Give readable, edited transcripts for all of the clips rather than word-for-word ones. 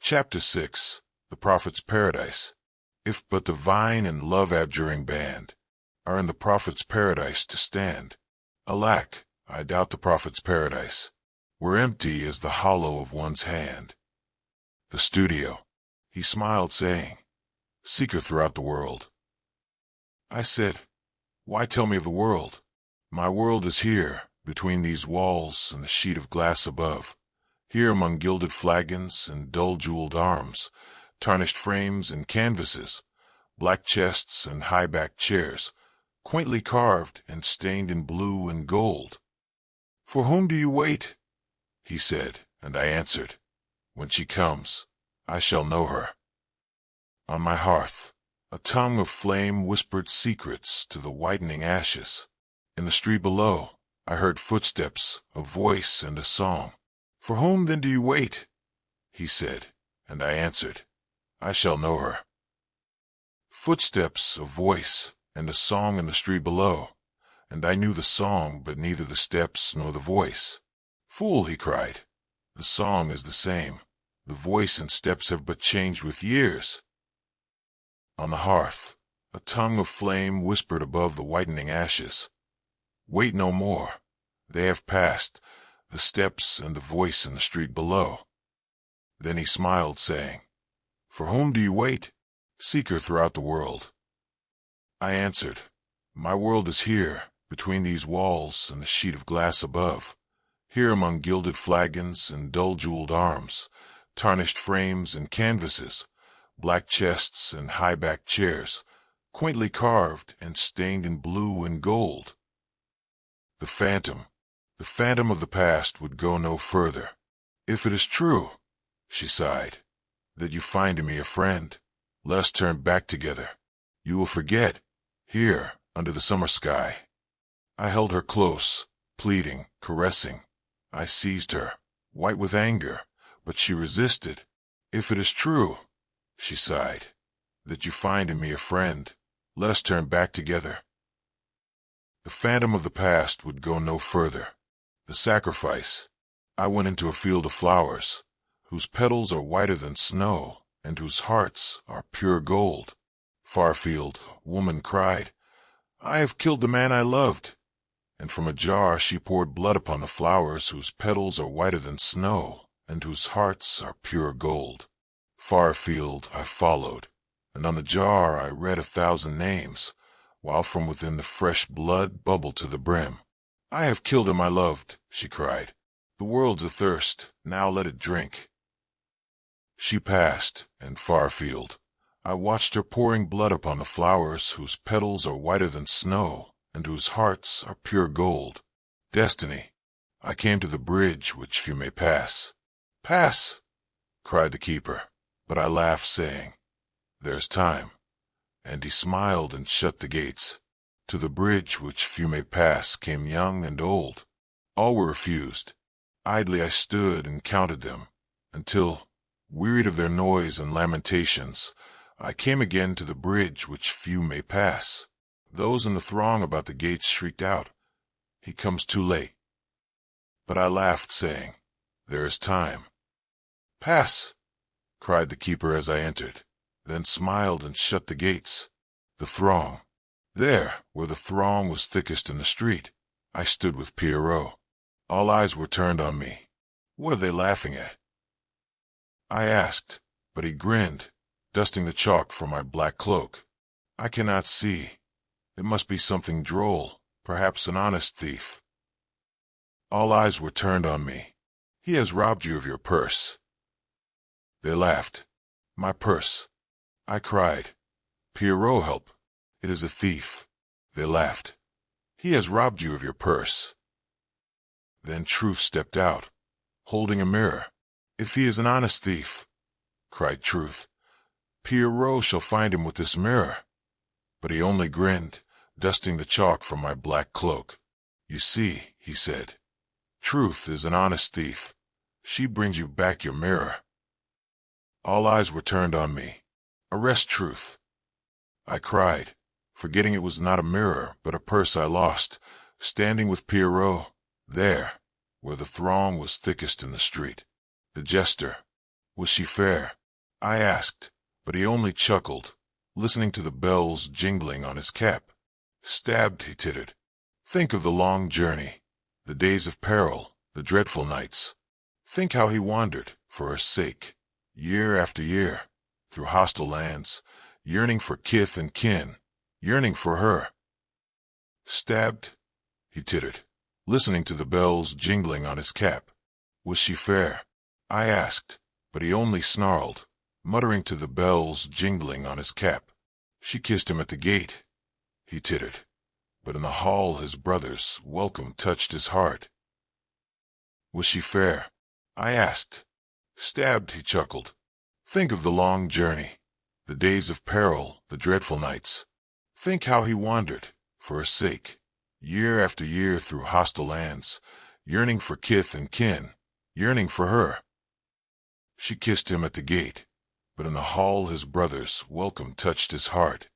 Chapter 6. The Prophet's Paradise. If but the vine and love-abjuring band are in the Prophet's paradise to stand, alack, I doubt the Prophet's paradise were empty as the hollow of one's hand. The studio. He smiled, saying, "Seek her throughout the world." I said, "Why tell me of the world? My world is here, between these walls and the sheet of glass above. Here among gilded flagons and dull-jeweled arms, tarnished frames and canvases, black chests and high-backed chairs, quaintly carved and stained in blue and gold." "For whom do you wait?" he said, and I answered, "When she comes, I shall know her." On my hearth, a tongue of flame whispered secrets to the whitening ashes. In the street below, I heard footsteps, a voice, and a song. "For whom then do you wait?" he said, and I answered, "I shall know her." Footsteps, a voice, and a song in the street below, and I knew the song, but neither the steps nor the voice. "Fool," he cried, "the song is the same. The voice and steps have but changed with years." On the hearth, a tongue of flame whispered above the whitening ashes, "Wait no more. They have passed, the steps and the voice in the street below." Then he smiled, saying, "For whom do you wait? Seek her throughout the world." I answered, "My world is here, between these walls and the sheet of glass above. Here among gilded flagons and dull-jeweled arms, tarnished frames and canvases, black chests and high-backed chairs, quaintly carved and stained in blue and gold." The phantom of the past would go no further. "If it is true," she sighed, "that you find in me a friend, let us turn back together. You will forget, here, under the summer sky." I held her close, pleading, caressing. I seized her, white with anger, but she resisted. "If it is true," she sighed, "that you find in me a friend, let us turn back together." The phantom of the past would go no further. The sacrifice. I went into a field of flowers, whose petals are whiter than snow, and whose hearts are pure gold. Far afield, a woman cried, "I have killed the man I loved." And from a jar she poured blood upon the flowers whose petals are whiter than snow, and whose hearts are pure gold. Far afield I followed, and on the jar I read 1,000 names, while from within the fresh blood bubbled to the brim. "I have killed him I loved," she cried. "The world's athirst, now let it drink." She passed, and far afield, I watched her pouring blood upon the flowers whose petals are whiter than snow, and whose hearts are pure gold. Destiny. I came to the bridge which few may pass. "Pass!" cried the keeper, but I laughed, saying, "There's time." And he smiled and shut the gates. To the bridge which few may pass came young and old. All were refused. Idly I stood and counted them, until, wearied of their noise and lamentations, I came again to the bridge which few may pass. Those in the throng about the gates shrieked out, "He comes too late." But I laughed, saying, "There is time." "Pass!" cried the keeper as I entered, then smiled and shut the gates. The throng. There, where the throng was thickest in the street, I stood with Pierrot. All eyes were turned on me. What are they laughing at? I asked, but he grinned, dusting the chalk from my black cloak. I cannot see. It must be something droll, perhaps an honest thief. All eyes were turned on me. "He has robbed you of your purse." They laughed. "My purse." I cried, "Pierrot, help. It is a thief." They laughed. "He has robbed you of your purse." Then Truth stepped out, holding a mirror. "If he is an honest thief," cried Truth, "Pierrot shall find him with this mirror." But he only grinned, dusting the chalk from my black cloak. "You see," he said, "Truth is an honest thief. She brings you back your mirror." All eyes were turned on me. "Arrest Truth." I cried, forgetting it was not a mirror, but a purse I lost, standing with Pierrot, there, where the throng was thickest in the street. The jester. Was she fair? I asked, but he only chuckled, listening to the bells jingling on his cap. Stabbed, he tittered. Think of the long journey, the days of peril, the dreadful nights. Think how he wandered, for her sake, year after year, through hostile lands, yearning for kith and kin, yearning for her. Stabbed, he tittered, listening to the bells jingling on his cap. Was she fair? I asked, but he only snarled, muttering to the bells jingling on his cap. She kissed him at the gate, he tittered, but in the hall his brother's welcome touched his heart. Was she fair? I asked. Stabbed, he chuckled. Think of the long journey, the days of peril, the dreadful nights. Think how he wandered, for her sake, year after year through hostile lands, yearning for kith and kin, yearning for her. She kissed him at the gate, but in the hall his brother's welcome touched his heart.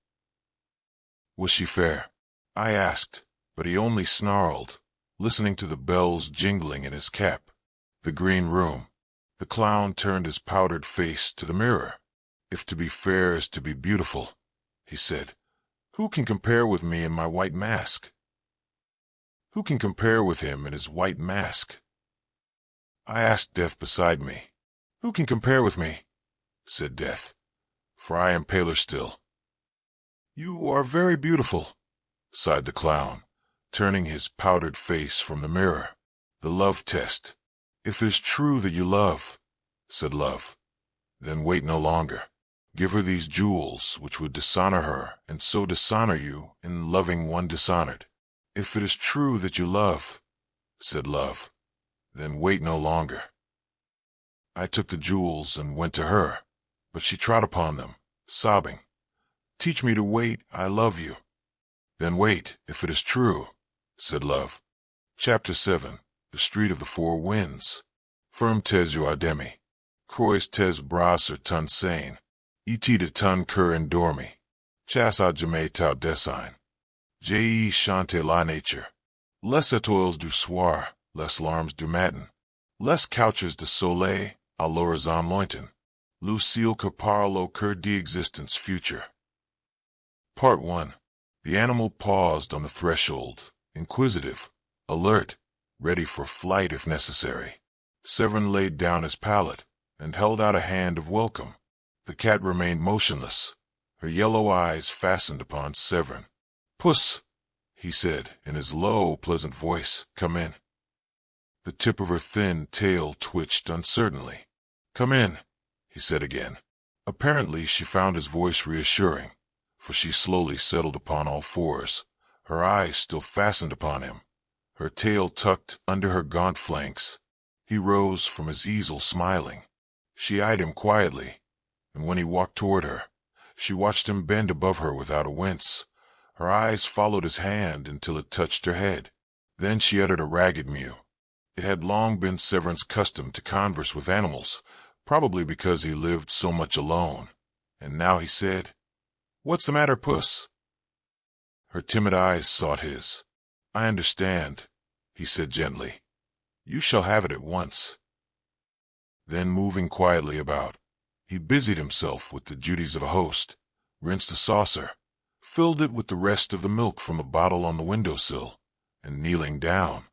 Was she fair? I asked, but he only snarled, listening to the bells jingling in his cap. The green room. The clown turned his powdered face to the mirror. If to be fair is to be beautiful, he said, who can compare with me in my white mask? Who can compare with him in his white mask? I asked Death beside me. Who can compare with me? Said Death, for I am paler still. You are very beautiful, sighed the clown, turning his powdered face from the mirror. The love test. If it is true that you love, said Love, then wait no longer. Give her these jewels which would dishonor her and so dishonor you in loving one dishonored. If it is true that you love, said Love, then wait no longer. I took the jewels and went to her, but she trod upon them, sobbing. Teach me to wait, I love you. Then wait, if it is true, said Love. Chapter 7. The Street of the Four Winds. Firm tes you ademi. Croix tes bras ton sane. Et de ton cur endormi. Chas a jamais tau design. J'ai chante la nature. Les étoiles du soir, les larmes du matin. Les couches de soleil, à l'horizon lointain. Lucille que parle au cœur d'existence future. Part 1. The animal paused on the threshold, inquisitive, alert, ready for flight if necessary. Severin laid down his pallet and held out a hand of welcome. The cat remained motionless, her yellow eyes fastened upon Severin. Puss, he said in his low, pleasant voice, come in. The tip of her thin tail twitched uncertainly. Come in, he said again. Apparently she found his voice reassuring, for she slowly settled upon all fours, her eyes still fastened upon him, her tail tucked under her gaunt flanks. He rose from his easel smiling. She eyed him quietly, and when he walked toward her, she watched him bend above her without a wince. Her eyes followed his hand until it touched her head. Then she uttered a ragged mew. It had long been Severin's custom to converse with animals, probably because he lived so much alone, and now he said, What's the matter, Puss? Her timid eyes sought his. I understand, he said gently. You shall have it at once. Then, moving quietly about, he busied himself with the duties of a host, rinsed a saucer, filled it with the rest of the milk from a bottle on the windowsill, and kneeling down,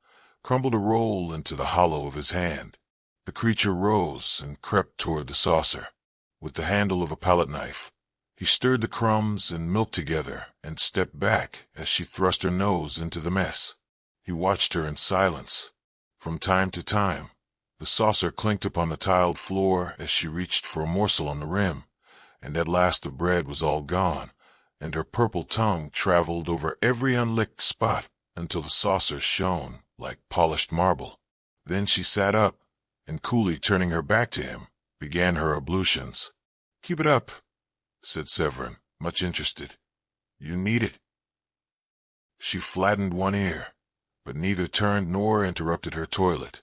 crumbled a roll into the hollow of his hand. The creature rose and crept toward the saucer. With the handle of a palette knife, he stirred the crumbs and milk together and stepped back as she thrust her nose into the mess. He watched her in silence. From time to time, the saucer clinked upon the tiled floor as she reached for a morsel on the rim, and at last the bread was all gone, and her purple tongue traveled over every unlicked spot until the saucer shone like polished marble. Then she sat up, and coolly turning her back to him, began her ablutions. Keep it up, said Severin, much interested. You need it. She flattened one ear, but neither turned nor interrupted her toilet.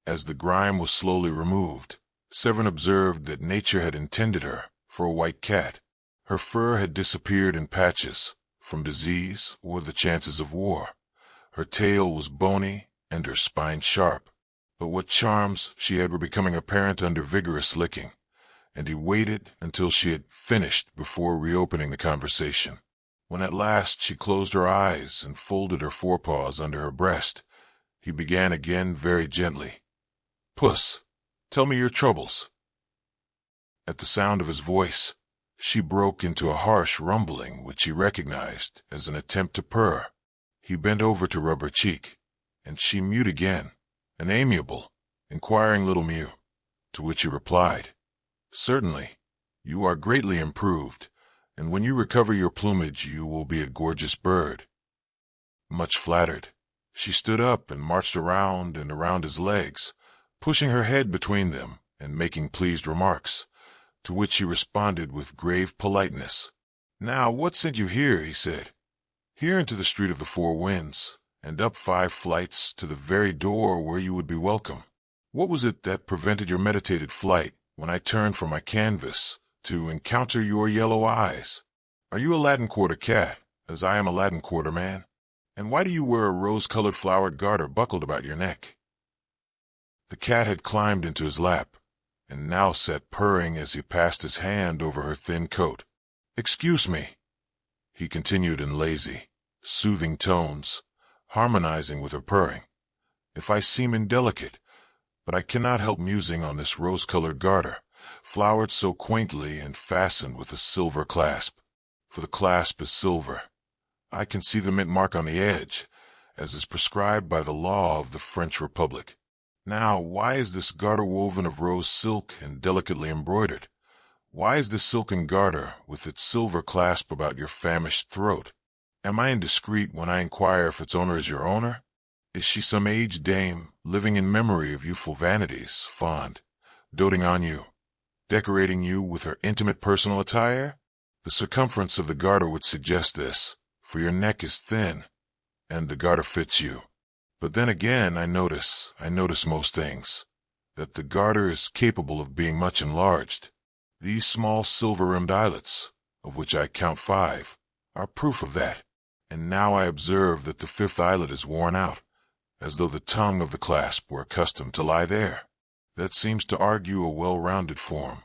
As the grime was slowly removed, Severin observed that nature had intended her for a white cat. Her fur had disappeared in patches, from disease or the chances of war. Her tail was bony and her spine sharp, but what charms she had were becoming apparent under vigorous licking. and he waited until she had finished before reopening the conversation. When at last she closed her eyes and folded her forepaws under her breast, he began again very gently. "Puss, tell me your troubles." At the sound of his voice, she broke into a harsh rumbling which he recognized as an attempt to purr. He bent over to rub her cheek, and she mewed again, an amiable, inquiring little mew, to which he replied, "Certainly, you are greatly improved, and when you recover your plumage you will be a gorgeous bird." Much flattered, she stood up and marched around and around his legs, pushing her head between them and making pleased remarks, to which he responded with grave politeness. "Now, what sent you here?" he said. "Here into the Street of the Four Winds, and up 5 flights to the very door where you would be welcome. What was it that prevented your meditated flight when I turned from my canvas to encounter your yellow eyes? Are you a Latin Quarter cat, as I am a Latin Quarter man? And why do you wear a rose-colored flowered garter buckled about your neck?" The cat had climbed into his lap, and now sat purring as he passed his hand over her thin coat. "Excuse me," he continued in lazy, soothing tones, harmonizing with her purring, "if I seem indelicate, but I cannot help musing on this rose-colored garter, flowered so quaintly and fastened with a silver clasp. For the clasp is silver. I can see the mint mark on the edge, as is prescribed by the law of the French Republic. Now, why is this garter woven of rose silk and delicately embroidered? Why is this silken garter with its silver clasp about your famished throat? Am I indiscreet when I inquire if its owner is your owner? Is she some aged dame, living in memory of youthful vanities, fond, doting on you, decorating you with her intimate personal attire? The circumference of the garter would suggest this, for your neck is thin, and the garter fits you. But then again, I notice most things, that the garter is capable of being much enlarged. These small silver-rimmed eyelets, of which I count 5, are proof of that, and now I observe that the 5th eyelet is worn out, as though the tongue of the clasp were accustomed to lie there. That seems to argue a well-rounded form."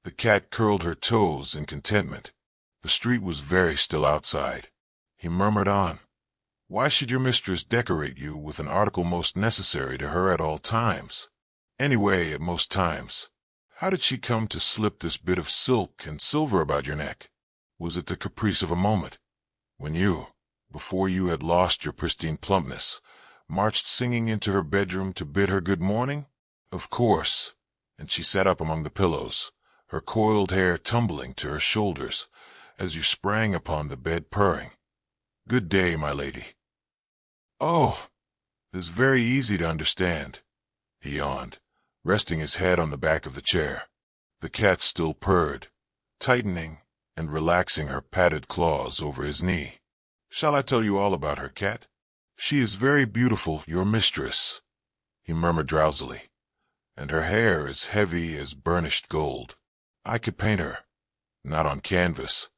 The cat curled her toes in contentment. The street was very still outside. He murmured on, "Why should your mistress decorate you with an article most necessary to her at all times? Anyway, at most times. How did she come to slip this bit of silk and silver about your neck? Was it the caprice of a moment, when you, before you had lost your pristine plumpness, marched singing into her bedroom to bid her good morning? Of course." And she sat up among the pillows, her coiled hair tumbling to her shoulders, as you sprang upon the bed purring, "Good day, my lady." "Oh, it is very easy to understand," he yawned, resting his head on the back of the chair. The cat still purred, tightening and relaxing her padded claws over his knee. "Shall I tell you all about her, cat? She is very beautiful, your mistress," he murmured drowsily, "and her hair is heavy as burnished gold. I could paint her, not on canvas,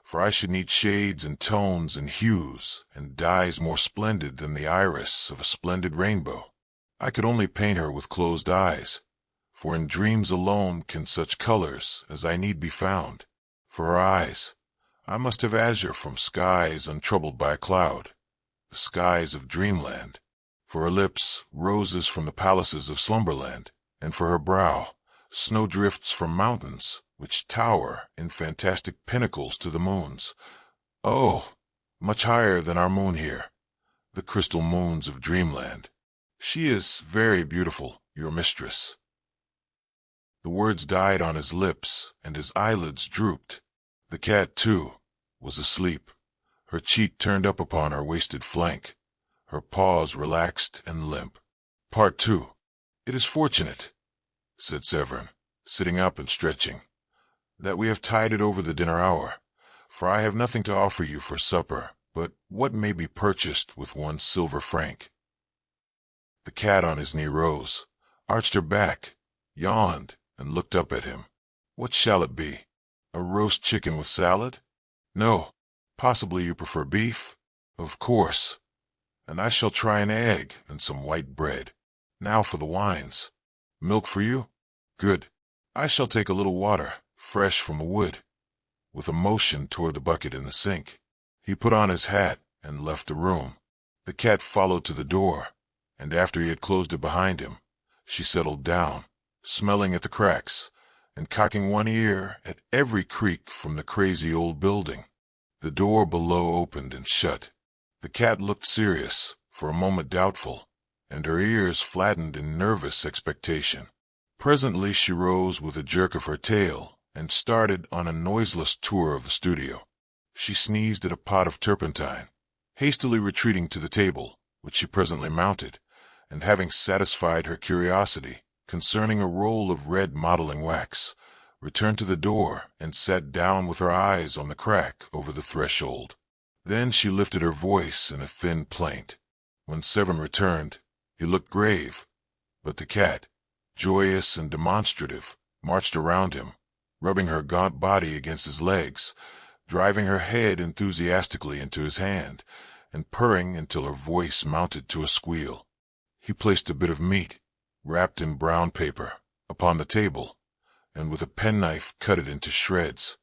for I should need shades and tones and hues and dyes more splendid than the iris of a splendid rainbow. I could only paint her with closed eyes, for in dreams alone can such colors as I need be found. For her eyes, I must have azure from skies untroubled by a cloud, the skies of dreamland. For her lips, roses from the palaces of slumberland, and for her brow, snowdrifts from mountains, which tower in fantastic pinnacles to the moons. Oh, much higher than our moon here, the crystal moons of dreamland. She is very beautiful, your mistress." The words died on his lips, and his eyelids drooped. The cat, too, was asleep, her cheek turned up upon her wasted flank, her paws relaxed and limp. Part 2. "It is fortunate," said Severin, sitting up and stretching, "that we have tided over the dinner hour, for I have nothing to offer you for supper but what may be purchased with 1 silver franc. The cat on his knee rose, arched her back, yawned, and looked up at him. "What shall it be? A roast chicken with salad? No. Possibly you prefer beef? Of course. And I shall try an egg and some white bread. Now for the wines. Milk for you? Good. I shall take a little water, fresh from the wood," with a motion toward the bucket in the sink. He put on his hat and left the room. The cat followed to the door, and after he had closed it behind him, she settled down, smelling at the cracks and cocking one ear at every creak from the crazy old building. The door below opened and shut. The cat looked serious, for a moment doubtful, and her ears flattened in nervous expectation. Presently she rose with a jerk of her tail and started on a noiseless tour of the studio. She sneezed at a pot of turpentine, hastily retreating to the table, which she presently mounted, and having satisfied her curiosity concerning a roll of red modeling wax, returned to the door and sat down with her eyes on the crack over the threshold. Then she lifted her voice in a thin plaint. When Seven returned, he looked grave, but the cat, joyous and demonstrative, marched around him, rubbing her gaunt body against his legs, driving her head enthusiastically into his hand, and purring until her voice mounted to a squeal. He placed a bit of meat, wrapped in brown paper, upon the table, and with a penknife cut it into shreds.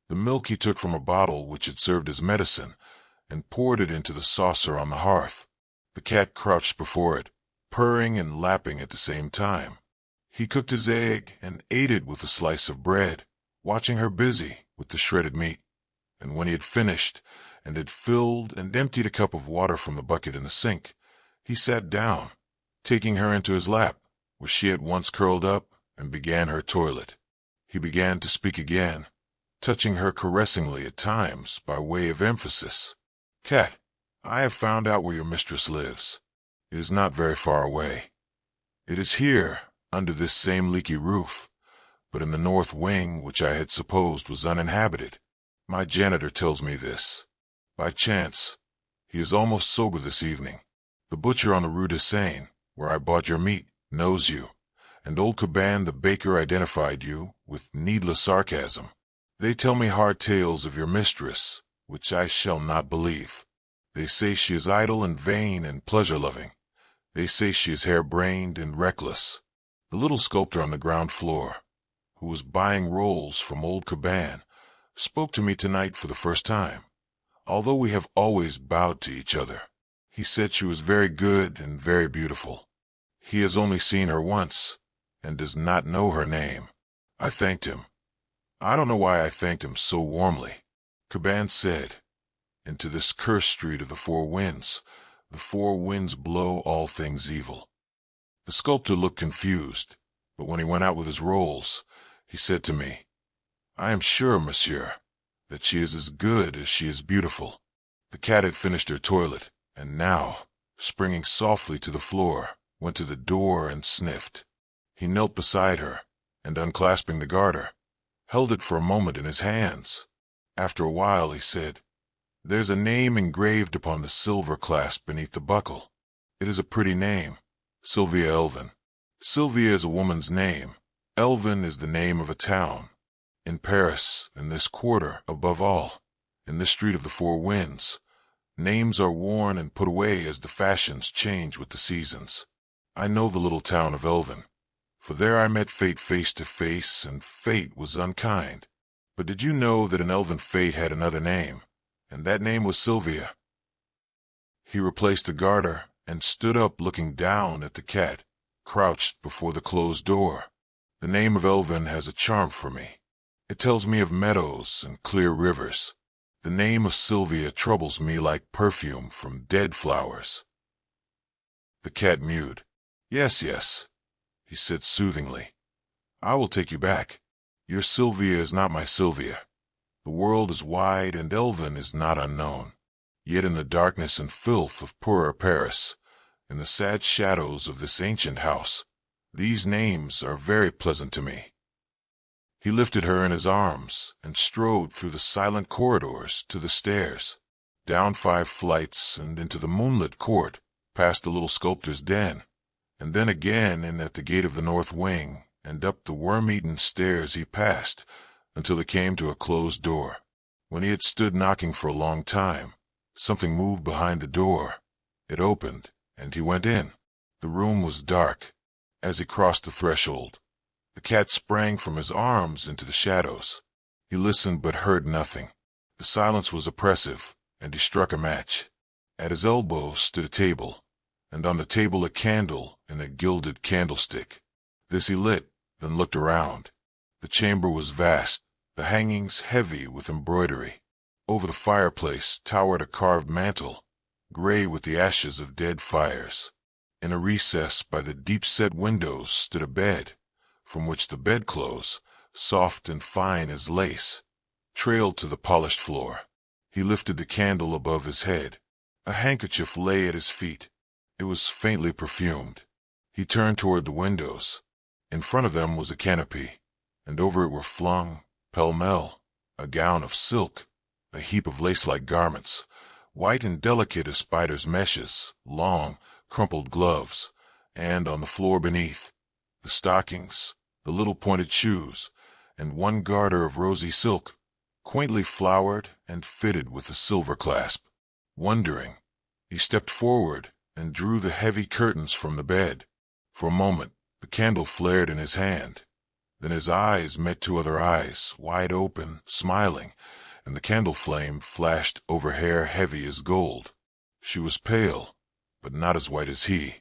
The milk he took from a bottle which had served as medicine, and poured it into the saucer on the hearth. The cat crouched before it, purring and lapping at the same time. He cooked his egg and ate it with a slice of bread, watching her busy with the shredded meat. And when he had finished, and had filled and emptied a cup of water from the bucket in the sink, he sat down, taking her into his lap, where she at once curled up and began her toilet. He began to speak again, touching her caressingly at times by way of emphasis. "Cat, I have found out where your mistress lives. It is not very far away. It is here, under this same leaky roof, but in the north wing, which I had supposed was uninhabited. My janitor tells me this. By chance, he is almost sober this evening. The butcher on the Rue de Seine, where I bought your meat, knows you, and old Caban the baker identified you with needless sarcasm. They tell me hard tales of your mistress, which I shall not believe. They say she is idle and vain and pleasure-loving. They say she is harebrained and reckless. The little sculptor on the ground floor, who was buying rolls from old Caban, spoke to me tonight for the first time, although we have always bowed to each other. He said she was very good and very beautiful. He has only seen her once, and does not know her name. I thanked him. I don't know why I thanked him so warmly. Caban said, 'Into this cursed street of the four winds blow all things evil.' The sculptor looked confused, but when he went out with his rolls, he said to me, 'I am sure, monsieur, that she is as good as she is beautiful.' The cat had finished her toilet, and now, springing softly to the floor, went to the door and sniffed. He knelt beside her, and unclasping the garter, held it for a moment in his hands. After a while he said, 'There's a name engraved upon the silver clasp beneath the buckle. It is a pretty name, Sylvia Elvin. Sylvia is a woman's name. Elvin is the name of a town. In Paris, in this quarter, above all, in this street of the four winds, names are worn and put away as the fashions change with the seasons. I know the little town of Elvin, for there I met Fate face to face, and Fate was unkind. But did you know that an elven Fate had another name, and that name was Sylvia?' He replaced the garter and stood up looking down at the cat, crouched before the closed door. 'The name of Elvin has a charm for me. It tells me of meadows and clear rivers. The name of Sylvia troubles me like perfume from dead flowers.' The cat mewed. 'Yes, yes,' he said soothingly. 'I will take you back. Your Sylvia is not my Sylvia. The world is wide, and Elvin is not unknown. Yet in the darkness and filth of poorer Paris, in the sad shadows of this ancient house, these names are very pleasant to me.' He lifted her in his arms and strode through the silent corridors to the stairs, down 5 flights and into the moonlit court, past the little sculptor's den, and then again in at the gate of the north wing, and up the worm-eaten stairs he passed, until he came to a closed door. When he had stood knocking for a long time, something moved behind the door. It opened, and he went in. The room was dark. As he crossed the threshold, The cat sprang from his arms into the shadows. He listened but heard nothing. The silence was oppressive, and he struck a match. At his elbow stood a table, and on the table a candle in a gilded candlestick. This he lit, then looked around. The chamber was vast, the hangings heavy with embroidery. Over the fireplace towered a carved mantel, gray with the ashes of dead fires. In a recess by the deep-set windows stood a bed, from which the bedclothes, soft and fine as lace, trailed to the polished floor. He lifted the candle above his head. A handkerchief lay at his feet. It was faintly perfumed. He turned toward the windows. In front of them was a canopy, and over it were flung, pell-mell, a gown of silk, a heap of lace-like garments, white and delicate as spider's meshes, long, crumpled gloves, and on the floor beneath, the stockings, the little pointed shoes, and one garter of rosy silk, quaintly flowered and fitted with a silver clasp. Wondering, he stepped forward and drew the heavy curtains from the bed. For a moment, the candle flared in his hand. Then his eyes met two other eyes, wide open, smiling, and the candle flame flashed over hair heavy as gold. She was pale, but not as white as he.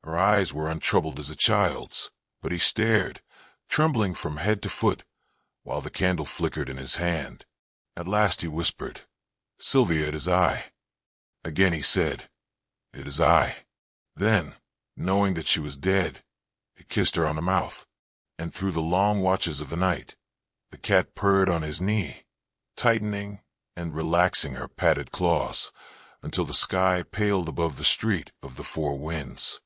Her eyes were untroubled as a child's, but he stared, trembling from head to foot, while the candle flickered in his hand. At last he whispered, "Sylvia, it is I." Again he said, "It is I." Then, knowing that she was dead, he kissed her on the mouth, and through the long watches of the night, the cat purred on his knee, tightening and relaxing her padded claws, until the sky paled above the street of the four winds.